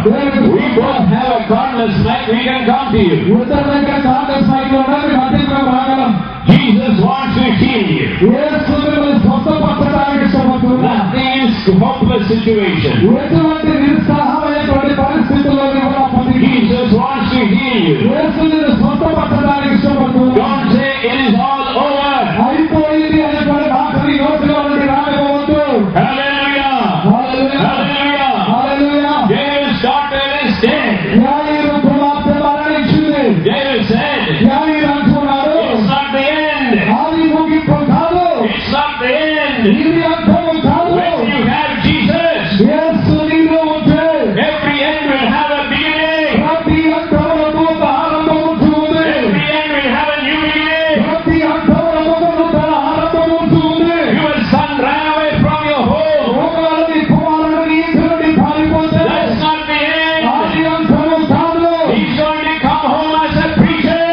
We both have a cordless mic. We can come to you. Jesus wants to heal you. Nothing is hopeless situation. Jesus wants to heal you. Don't say it is all over. Hallelujah. Hallelujah. James started his dead. James said, it's not the end. It's not the end. When you have Jesus, every end will have a beginning. Every end will have a new beginning. Your son ran away from your home. That's not the end. He's going to come home as a preacher.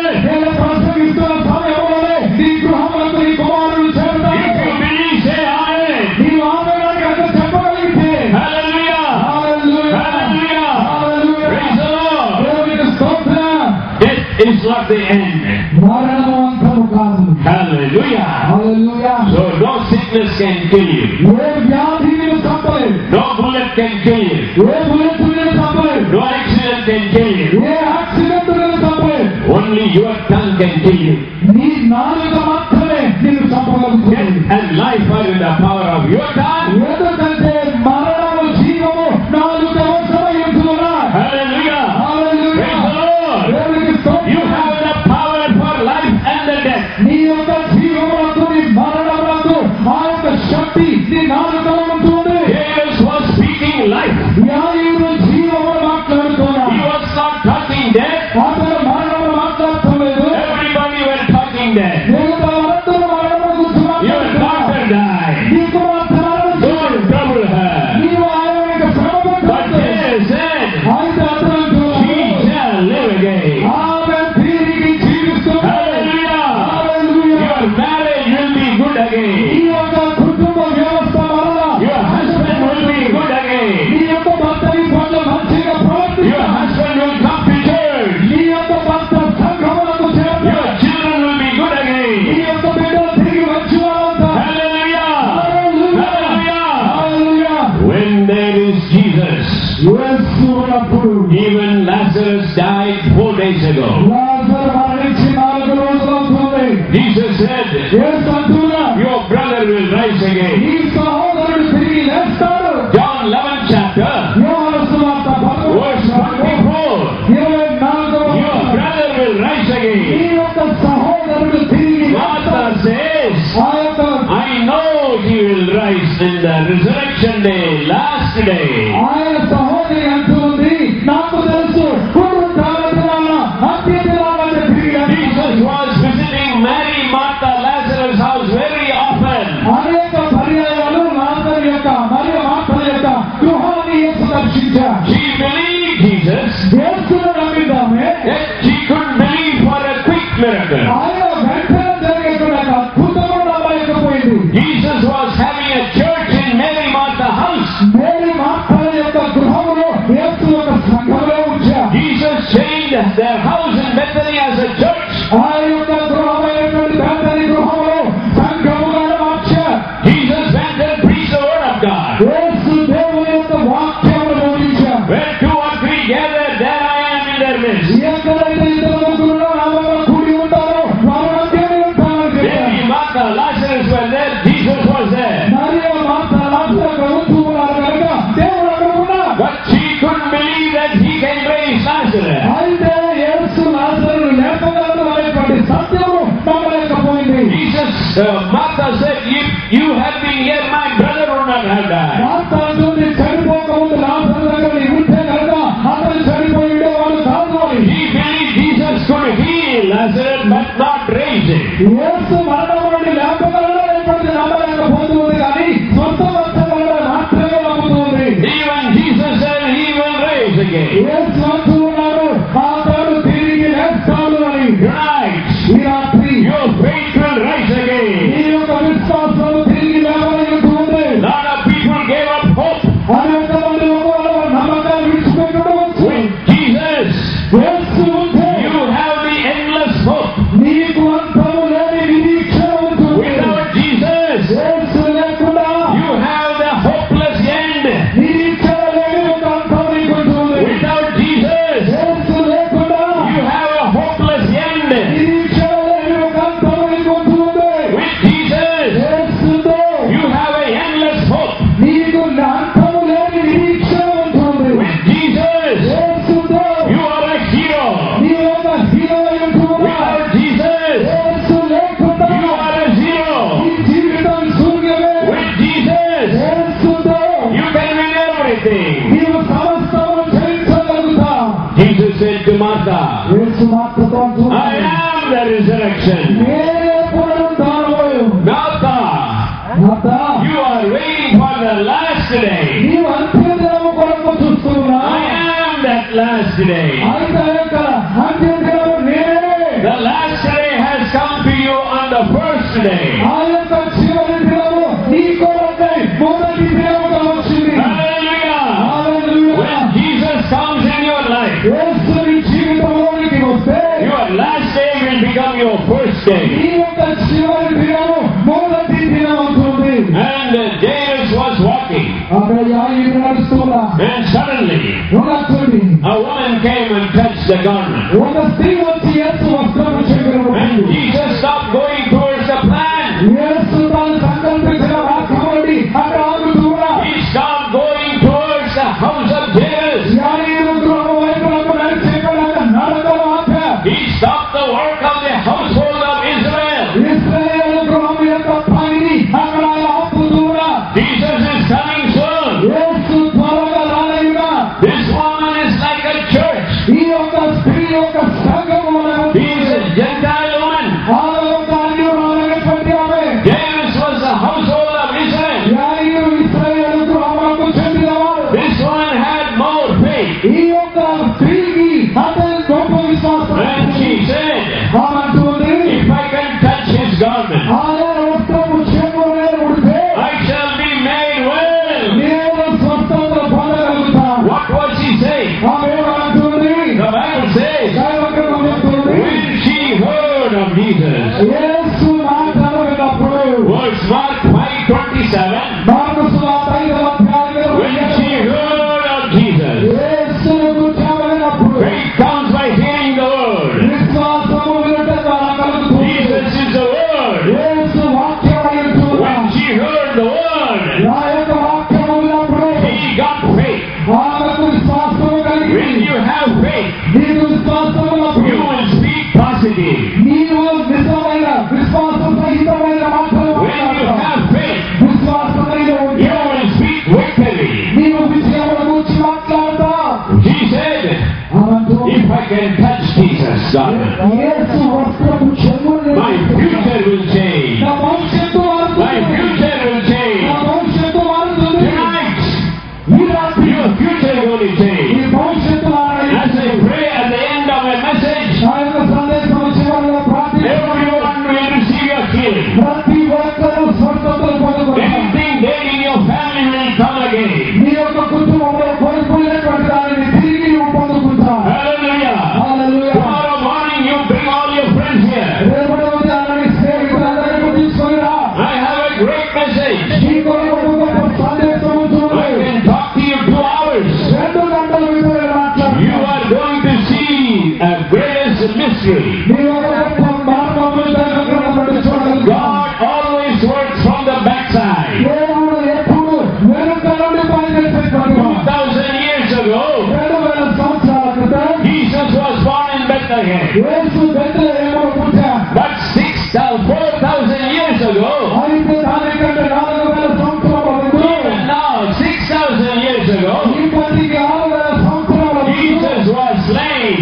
If you believe, say amen. Hallelujah. Praise the Lord. Death is not the end. Hallelujah. So no sickness can kill you. No bullet can kill you. No accident can kill you. Only your tongue can kill you. Death and life are in the power of your tongue. Hallelujah. Praise the Lord. You have the power for life and the death. Jesus was speaking life. He was not talking death. Everybody were talking death. Your daughter died. Don't trouble her. But Jesus said, she shall live again. Hallelujah. Your marriage will be good again. Your husband will be good again. Your husband will come to church. Your children will be good again. Hallelujah. When there is Jesus, even Lazarus died 4 days ago. Jesus said, your brother will rise again. John 11 chapter, verse 24. Your brother will rise again. Martha says, I know he will rise in the resurrection day, last day. Jesus was visiting Mary, Martha, Lazarus' house very often. She believed Jesus, yet she couldn't believe for a quick miracle. Jesus was having a church in Mary, Martha's house. Jesus changed their house in Bethany as a church. Jesus went and preached the word of God. Where 2 or 3 gather, there I am in their midst. Mary, Martha, Lazarus were there. Jesus was there. But she couldn't believe that he can raise Lazarus. Jesus, Martha said, if you had been here, my brother would not have died. He believed Jesus could heal Lazarus but not raise him. Even Jesus said he will raise again. Right. Your faith will rise again. A lot of people gave up hope. everything. నీవు సమస్తము జయించగలుగుతావు. Jesus said to Martha, యేసు మార్తతో అంటున్నాడు, I am the resurrection. నేనే పునరుద్ధానము. Martha, Martha, you are waiting for the last day. నీవు అంత్యదినము కొరకు చూస్తున్నావు. I am that last day. అయితే ఆ యొక్క అంత్యదినము నేనే. The last day has come to you on the first day. ఆ యొక్క చివరి దినము నీ కొరకై మొదటి దినముగా వచ్చింది. Hallelujah. Hallelujah. When Jesus comes in your life, యేసు నీ జీవితంలోనికి వస్తే your last day will become your first నీ day. యొక్క చివరి దినము మొదటి దినం అవుతుంది. And Jairus was walking, అక్కడ యాయిరు నడుస్తున్నా and suddenly ఉన్నట్టుండి a woman came and touched the garment. ఒక స్త్రీ వచ్చి యేసు వస్త్రము And చెందిన Jesus stopped going towards the plan. యేసు తాను సంకల్పించిన మార్గంలోని అక్కడ ఆగుతున్నా He stopped going towards the house of Jairus. యాయిరు గృహం వైపునకు నడిచేయడానికి నడకలు ఆపారు. He stopped the work of the household of Israel. ఇశ్రాయేలు గృహం యొక్క పనిని అక్కడ ఆపుతున్నా. Jesus is coming soon. యేసు త్వరగా రానయ్యున్నా. This woman is like a church. ఈ యొక్క స్త్రీ యొక్క సంఘము He is a Gentile woman. ఆ యొక్క అన్యురాలైనటువంటి ఆమె Jairus was the household of Israel. యాయిరు ఇశ్రాయేలు గృహమునకు చెందినవాడు. This woman had more faith. ఈ యొక్క స్త్రీకి అతని గొప్ప విశ్వాసం. And she said, ఆమె అంటుంది, if I can touch his garment, ఆయన వస్త్రము చెంగునే ఉడితే I shall be made well. నేను స్వస్థత పొందగలుగుతాను. What was she saying? ఆమె ఏమంటుంది? The Bible says, దైవగ్రంథం చెప్తుంది, when she heard of Jesus, యేసు మాటలు విన్నప్పుడు verse Mark 5:27, మార్కు సువార్త 5వ అధ్యాయంలో when she heard of Jesus, యేసును గురించి ఆమె విన్నప్పుడు faith comes by hearing the word. విశ్వాసము వినుట ద్వారా కలుగుతుంది. Jesus is the word. యేసు వాక్యమై ఉంటున్నాడు. When she heard the word, నా యొక్క వాక్యము విన్నప్పుడు he got faith. ఆమెకు విశ్వాసము కలిగి When you have faith, నీకు విశ్వాసము ఉన్నప్పుడు you will speak positive. నీవు నిజమైన విశ్వాస సహితమైన మాటలు When you మాట్లాడతావు. have faith, విశ్వాసమైన ఉంటే you will speak victory. నీవు విజయముల గురించి మాట్లాడతావు. He said, అనంటూ if I can touch Jesus' garment, Yesu వస్త్రపు చెంగుని my future will change. నా భవిష్యత్తు My మారుతుంది. future will నా change. భవిష్యత్తు మారుతుంది. Tonight, ఈ రాత్రి your future is going to ఈ change. భవిష్యత్తు మారాలి. As I pray at the end of my message, నా యొక్క సందేశం చివరిలో ప్రార్థిస్తున్నాను. everyone will receive your healing. ప్రతి ఒక్కరూ స్వస్థతలు పొందుకుంటారు. Anything dead in your family will come again. నీ యొక్క కుటుంబంలో కోల్పోయినటువంటి దానిని తిరిగి నువ్వు పొందుకుంటావు. Hallelujah. Hallelujah. Tomorrow morning you bring all your friends here. రేపటి ఉదయాన్నే స్నేహితులందరినీ తీసుకొని రా. I have a great message. నీ కొరకు ఒక గొప్ప సందేశం I ఉంటుంది. can talk to you 2 hours. 2 గంటల విషయం మాట్లాడు. You are going to see a greatest mystery. నీ ఒక గొప్ప మార్గమును దగ్గర చూడగలుగుతావు. God always works from the backside. దేవుడు ఎప్పుడు వెనుక నుండి పనిచేసేటువంటి వాడు. 2000 years ago, 2000 సంవత్సరాల క్రితం Jesus was born in Bethlehem. యేసు బెత్లెహేములో పుట్టాడు. But 4,000 years ago, అయితే దానికంటే 4000 సంవత్సరాల ముందు, even now 6,000 years ago, ఇప్పటికి 6000 సంవత్సరాల ముందు Jesus was slain.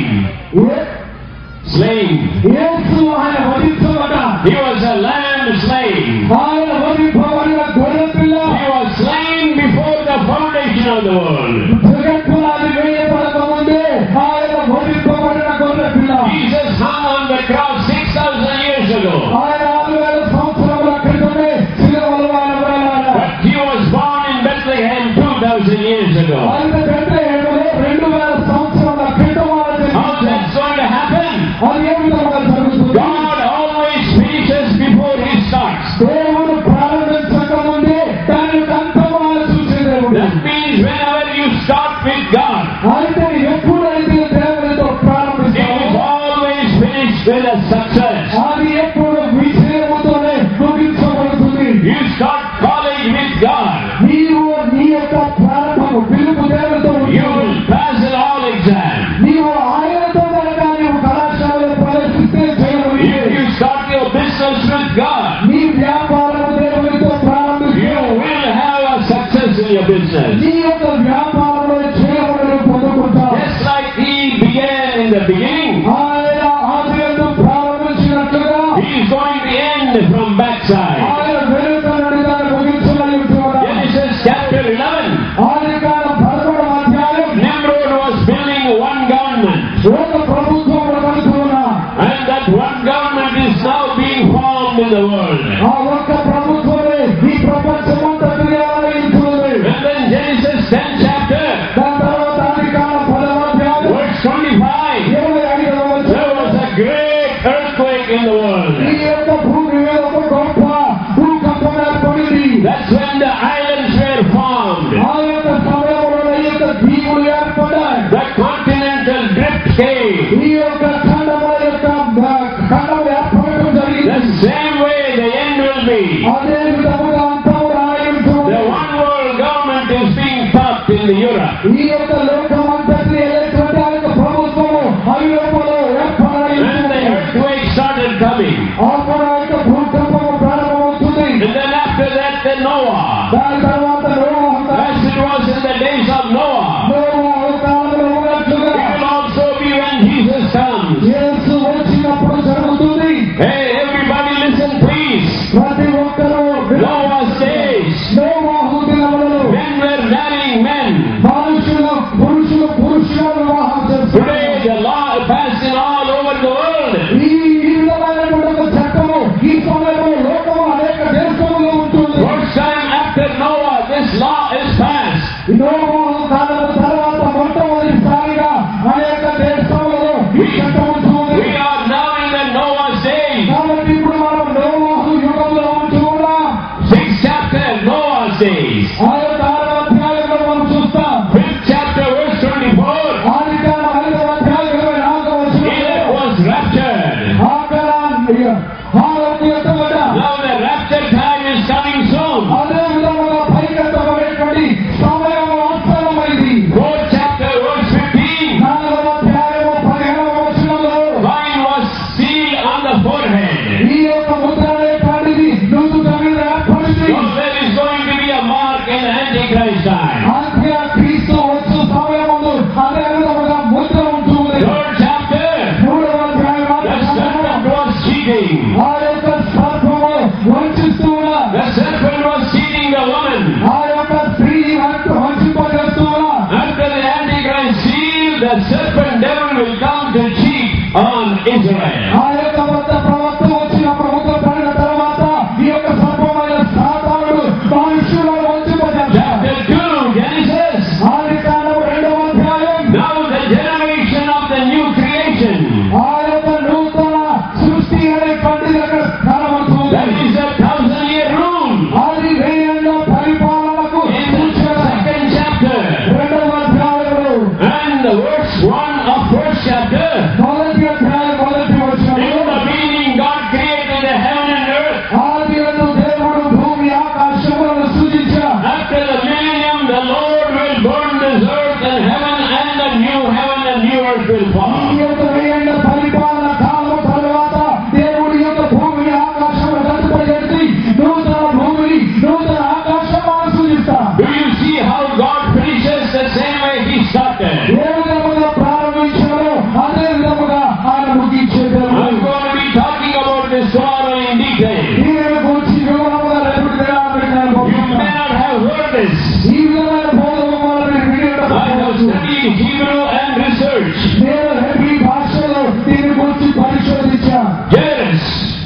యేసు ఆయన వధించబడ్డ. He was a lamb slain. ఆయన వధింపబడిన గొర్రె పిల్ల. He was slain before the foundation of the world. జగత్పురాది వేయబడక ముందే ఆయన వధింపబడిన గొర్రె పిల్ల. Jesus hung on the cross 6,000 years ago. ఆయన 6000 సంవత్సరాల క్రితమే శిలువలో ఆయన వేలాడాడు. But he was born in Bethlehem 2,000 years ago. ఆయన బెత్లెహేములో 2000 సంవత్సరాల క్రితం ఆయన How that's going to happen? అది ఏ విధంగా జరుగుతుంది? God always finishes before he starts. దేవుడు ప్రారంభించక ముందే దాని అంతము ఆయన చూసే దేవుడు. That means whenever you start with God, అయితే ఎప్పుడైతే దేవుడితో it ప్రారంభిస్తావో is always finished with a success. అది ఎప్పుడు విజయముతోనే ముగించబడుతుంది. You start college with God, నీవు నీ యొక్క ప్రారంభము పిలుపు దేవుడితో you will pass in all exams. నీవు ఆయనతో కనుక నీవు కళాశాలలో ప్రవేశిస్తే చేయగలిగితే, If you start your business with God, నీ వ్యాపారము దేవుడితో ప్రారంభిస్తే you will have a success in your business. నీ యొక్క వ్యాపారంలో చేయబడిన పొందుకుంటావు. Just like he began in the beginning, ఆయన ఆదియందు ప్రారంభించినట్లుగా he is going to end from backside. ఆయన వెనుక నుండి దాన్ని ముగించగలుగుతున్నాడు. Genesis chapter 11. ఆదికాండం 11వ అధ్యాయం. Nimrod was building one government, ఒక ప్రభుత్వం కడుతున్నా. and that one government is now being formed in the world. ఆ ఒక్క ప్రభుత్వమే ఈ ప్రపంచమంతటిని ఆలయించున్నది. And then Genesis 10 chapter, దాని తర్వాత ఆదికాండం 10వ అధ్యాయం verse 25, 25వ వచనం. there was a great earthquake in the world. ఈ యొక్క భూమి మీద ఒక గొప్ప భూకంపం ఏర్పడింది. That's when the islands were formed. ఆ యొక్క సమయంలో ఈ యొక్క దీవులు ఏర్పడ్డాయి. The continental drift came. ఈ యొక్క ఖండముల యొక్క ఖండములు ఏర్పడటం జరిగింది. The same way the end will be. అదే విధముగా అంతము రాయించున్నది. The one world government is being topped in the Europe. ఈ యొక్క లోకమంతటిని ఏలేటువంటి ఆ యొక్క ప్రభుత్వము ఐరోపాలో ఏర్పడాలి. And the earthquake started coming. అప్పుడు ఆ యొక్క భూకంపము ప్రారంభమవుతుంది. And then after that, the Noah. దాని తర్వాత నోవహు As it was in the days of Noah, కాలంలో ఉన్నట్లుగా it will also be when Jesus comes. యేసు వచ్చినప్పుడు జరుగుతుంది. Hey, everybody listen please. ప్రతి ఒక్కరూ Noah's days, నోవహు దినములలో men were marrying men. పురుషులు వివాహం చేస్తున్నారు. Today the law passing all over the world. ఈ విధమైనటువంటి చట్టము ఈ సమయంలో లోకము అనేక దేశములో ఉంటుంది. First time after Noah, this law is passed. నోవహు కాలం తర్వాత మొట్టమొదటిసారిగా అనేక దేశములలో ఈ చట్టం ఉంటుంది. We are now in the Noah's days. కాబట్టి ఇప్పుడు మనం నోవహు యుగంలో ఉంటున్నాం. 6th chapter, Noah's days. ఆ యొక్క 6వ అధ్యాయంలో మనం చూస్తాం. 5th chapter, verse 24. ఆదికాండం 5వ అధ్యాయం 24వ వచనంలో Enoch was raptured. Now the rapture time is coming soon. అదే విధముగా పైకెత్తబడేటువంటి సమయం ఆసన్నమైంది. 4th chapter, verse 15. 4వ అధ్యాయము 15వ వచనంలో Wine was sealed on the forehead. ఈ యొక్క ముద్ర అనేటువంటిది నుదుట మీద ఏర్పడింది. So there is going to be a mark in the Antichrist time. క్రీస్తు వచ్చు సమయముందు అదే విధముగా ముద్ర ఉంటుంది. 3rd chapter, 3వ అధ్యాయం the serpent was cheating. ఆ యొక్క సర్పము వంచిస్తూ ఉన్నా. The serpent was cheating the woman. ఆ యొక్క స్త్రీ వంచింపజేస్తూ ఉన్నా. After the Antichrist seal, the serpent devil will come to cheat on Israel. ఆ యొక్క వద్ద ప్రవక్త వచ్చినప్పుడు ముద్ర పడిన తర్వాత ఈ యొక్క సర్పమైన సాతానుడు మనుషులను వంచింపజేస్తాడు. Chapter 2, Genesis. ఆదికాండం 2వ అధ్యాయం. Now the generation of the new creation. ఆ యొక్క నూతన సృష్టి అనేటువంటిది అక్కడ కనబడుతుంది. That is a 1000-year rule. అది 1000 ఏళ్ల పరిపాలనకు In the 2nd chapter. 2వ అధ్యాయంలో And the verse 1 of 1st chapter. మొదటి అధ్యాయం మొదటి In వచనంలో the beginning God created the heaven and earth. ఆదియందు దేవుడు భూమి ఆకాశములను సృజించాడు. After the millennium, the Lord will burn this earth and heaven, and the new heaven and new earth will ఈ fall. యొక్క 1000 ఏళ్ల పరిపాలన కాలం తర్వాత దేవుడి యొక్క భూమిని ఆకాశమును రద్దుపరిచేసి నూతన భూమిని నూతన ఆకాశములను సృజిస్తాడు. Do you see how God finishes the same way He started? ఏ విధముగా ప్రారంభించారో అదే విధముగా ఆయన ముగించేది. I'm going to be talking about this tomorrow in detail. దీని గురించి వివరముగా రేపటి దినాన You may not have heard this. ఈ విధమైన బోధన మీరు విని I have ఉండకపోవచ్చు. studied Hebrew and researched. నేను హెబ్రీ భాషలో దీని గురించి పరిశోధించాను. Yes,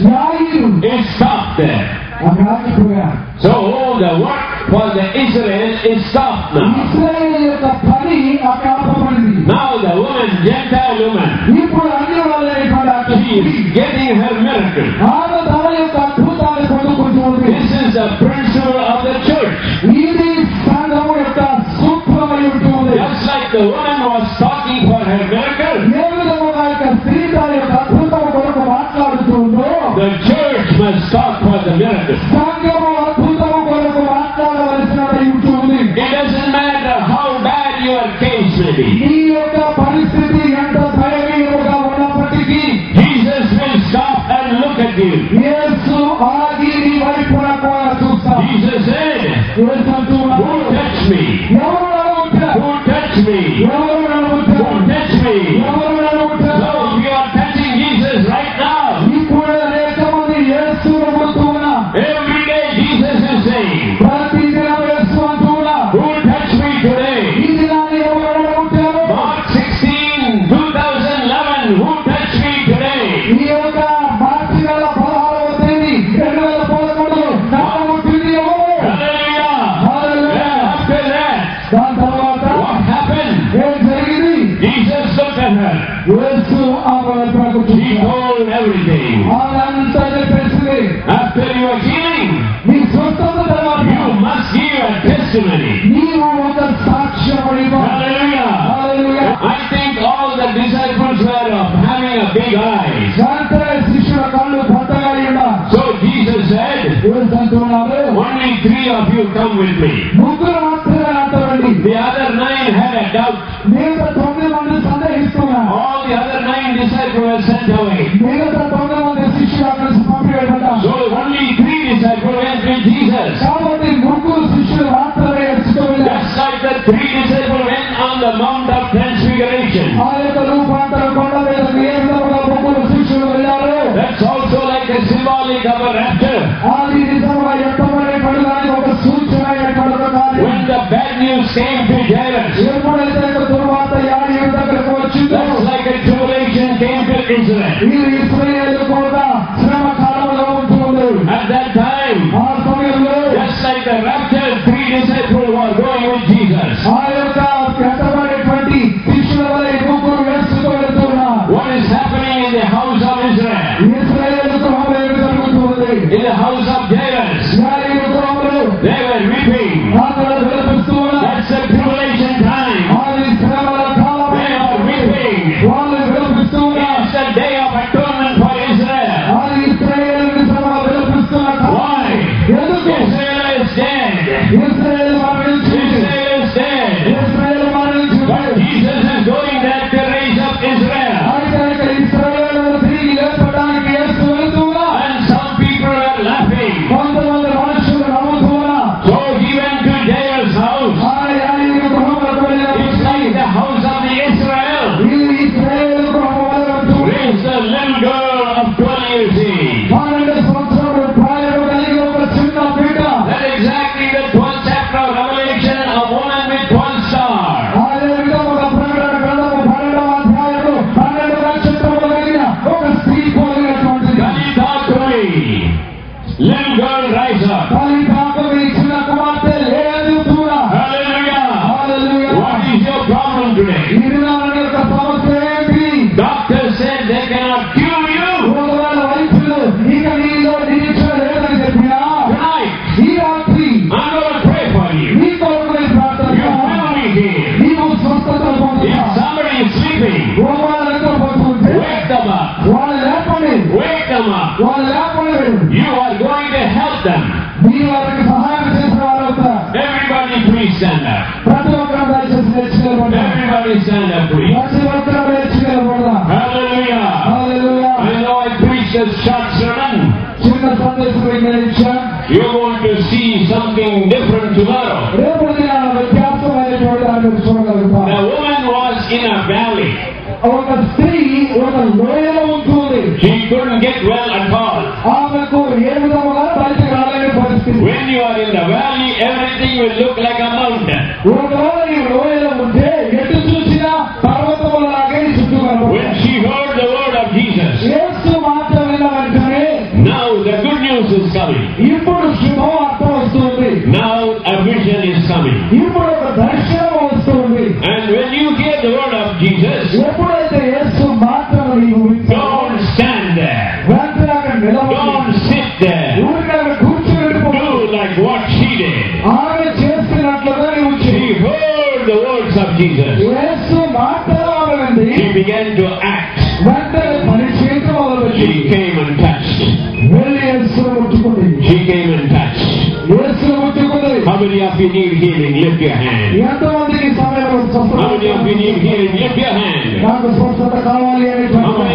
న్యాయులు it stopped there. అక్కడ ఆగిపోయారు. So the work for the Israel is stopped now. ఇశ్రాయేలు యొక్క పని అక్కడ ఆపబడింది. Now the woman, Gentile woman, ఇప్పుడు అన్ని వాళ్ళైనటువంటి she is getting her miracle. ఆమె తన యొక్క అద్భుతాన్ని పొందుకుంటుంది. This is the principle of the church. ఇది సంఘము యొక్క సూత్రమై ఉంటుంది. Just like the woman was talking for her miracle, ఏ విధముగా యొక్క స్త్రీ తన యొక్క అద్భుతం కొరకు మాట్లాడుతుందో the church must talk for the miracle. సంఘము అద్భుతం కొరకు మాట్లాడవలసినది ఉంటుంది. It doesn't matter how bad your case may be. ఈ యొక్క పరిస్థితి ఎంత దయనీయముగా ఉన్నప్పటికీ Jesus will stop and look at you. యేసు ఆగి నీ వైపున కూడా చూస్తాడు. Jesus said, యేసు అంటున్నాడు, "Who touched me?" touch me? ఎవరు నన్ను ముట్టారు? Who touched me? ఎవరు నన్ను ముట్టారు? So you are touching Jesus right now. ఇప్పుడు అనేక మంది యేసును ముట్టుకున్నా. Every day Jesus is saying, ప్రతి దినం యేసు అంటున్నా. who touched me today? ఈ దినాన్ని ఎవరు నన్ను ముట్టారు? Mark 16, 2011, who touched me today? ఈ యొక్క మార్చి నెల 16వ తేదీ 2013 నన్ను ముట్టింది ఎవరు? Hallelujah. హల్లెలూయా. After that, దాని తర్వాత what happened? ఏం జరిగింది? Jesus looked at her. యేసు ఆమె వైపునకు He చూశాడు. told everything. ఆమె చెప్పేసింది. After your healing, నీ స్వస్థత తర్వాత you must give a testimony. నీవు ఒక సాక్ష్యం ఇవ్వాలి. Hallelujah. Hallelujah. I think all the disciples were having a big eyes. శాంతర శిష్యుల కళ్ళు పెద్దగా ఉన్నా. So Jesus said, యేసు అంటున్నారు, only 3 of you come with me. ముగ్గురు మాత్రమే నాతో రండి. The other 9 had a doubt. మిగతా 9 మంది సందేహిస్తున్నారు. All the other 9 disciples were sent away. మిగతా 9 మంది శిష్యులు అక్కడ పంపివేయబడ్డారు. So only 3 disciples went with Jesus. కాబట్టి ముగ్గురు శిష్యులు మాత్రమే యేసుతో వెళ్ళారు. Just like the 3 disciples went on the Mount of Transfiguration. ఆ యొక్క రూపాంతర కొండ మీదకు ఏ విధంగా ముగ్గురు శిష్యులు వెళ్ళారు. That's also like a symbolic of a rapture. అది నిజంగా ఎత్తబడేటువంటి ఒక సూచన అయినటువంటి కార్యం. When the bad news came to Jairus, ఎప్పుడైతే తరువాత యాజకుడి దగ్గరకు వచ్చిందో, that's like a tribulation came to Israel. ఈ ఇశ్రాయేలు కూడా శ్రమ కాలంలో ఉంటుంది. At that time, ఆ సమయంలో just like the rapture, 3 disciples were going with Jesus. ఆ యొక్క ఎత్తబడేటువంటి శిష్యుల వల్ల ముగ్గురు యేసుతో వెళ్తున్నారు. What is happening in the house of Israel? ఇశ్రాయేలు గృహంలో ఏమి జరుగుతుంది? In the house of Jairus, యాజకుడి గృహంలో they were weeping. అక్కడ విలపిస్తూ ఉన్నారు. That's the tribulation time. అది శ్రమల కాలం. They are weeping. వాళ్ళు విలపిస్తూ ఉన్నారు. It's the day of atonement for Israel. అది ఇశ్రాయేలు శ్రమ విలపిస్తున్న కాలం. Why? ఎందుకు? Israel is dead. ఇశ్రాయేలు మరణించింది. Israel is dead. ఇశ్రాయేలు మరణించింది. But Jesus is going there to raise up Israel. అయితే ఇక్కడ ఇశ్రాయేలును తిరిగి లేపడానికి యేసు వెళ్తున్నా. And some people are laughing. కొంతమంది మనుషులు నవ్వుతున్నా. So he went to Jairus' house. ఆ యాజకుడి గృహంలోకి It's వెళ్ళినప్పుడు like the house of the Israel. ఇది ఇశ్రాయేలు గృహం వలె ఉంటుంది. Raised a little girl of 12 years age. 12 సంవత్సరాల ప్రాయం కలిగిన ఒక చిన్న బిడ్డ. That's exactly the 12th chapter of Revelation, a woman with 12 stars. అదే విధంగా ఒక ప్రకటన గ్రంథము 12వ అధ్యాయంలో 12 నక్షత్రములు కలిగిన ఒక స్త్రీ పోలినటువంటిది. Kali talk to me. Little girl rise up. తల్లి కాకమి చిన్న కుమార్తె లేదుతున్నా. Hallelujah. Hallelujah. What is your problem today? ఈ దినాల యొక్క సమస్య ఏంటి? Doctor said they cannot cure you. ఒకవేళ వైద్యులు ఇక నీలో నిరీక్షణ లేదని చెప్పినా, Tonight, ఈ రాత్రి I'm going to pray for you. నీ కొరకు నేను ప్రార్థన You చేస్తాను. will be healed. నీవు స్వస్థత If పొందుతావు. somebody is sleeping, ఒకవేళ నిద్రపోతుంటే wake them up. వాళ్ళు లేపండి. Wake them up. వాళ్ళు లేపండి. You are going to help them. మీరు వారికి సహాయం చేసిన వారు అవుతారు. Everybody please stand up. ప్రతి ఒక్కరు దయచేసి నేర్చుకోవాలి. Everybody stand up please. ప్రతి ఒక్కరు నేర్చుకోవాలి. Hallelujah. Hallelujah. I know I preached a short sermon. చిన్న సందేశం నేను ఇచ్చాను. You're going to see something different tomorrow. రేపు దినాన వ్యత్యాసమైనటువంటి దాన్ని మీరు చూడగలుగుతారు. The woman was in a valley. ఒక స్త్రీ ఒక లోయలో ఉంటుంది. She couldn't get well at all. ఆమెకు ఏ విధముగా బయటకు రాలేని పరిస్థితి. When you are in the valley, everything will look like a mountain. ఒకవేళ ఈ లోయలో ఉంటే ఎటు చూసినా పర్వతములాగే చుట్టూ కనబడుతుంది. When she heard the word of Jesus, యేసు మాట విన్న వెంటనే now the good news is coming. ఇప్పుడు శుభవార్త వస్తుంది. Now a vision is coming. ఇప్పుడు ఒక దర్శనం వస్తుంది. And when you hear the word of Jesus, ఎప్పుడైతే యేసు మాటను నీవు వింటావో, don't stand there. వెంటనే అక్కడ నిలబడి Don't sit there. ఊరికే అక్కడ కూర్చుని Do like what she did. ఆమె చేస్తున్నట్లుగా నీవు She చెయ్యి. heard the words of Jesus. యేసు మాటలు ఆమె వింది. She began to act. వెంటనే పని చేయటం మొదలుపెట్టి She came and touched. వెళ్ళి యేసును ముట్టుకుంది. She came and touched. యేసును ముట్టుకుంది. How many of you need healing? Lift your hand. ఎంతమందికి ఈ సమయంలో స్వస్థత How many of you need healing? Lift your hand. నాకు స్వస్థత కావాలి అని How many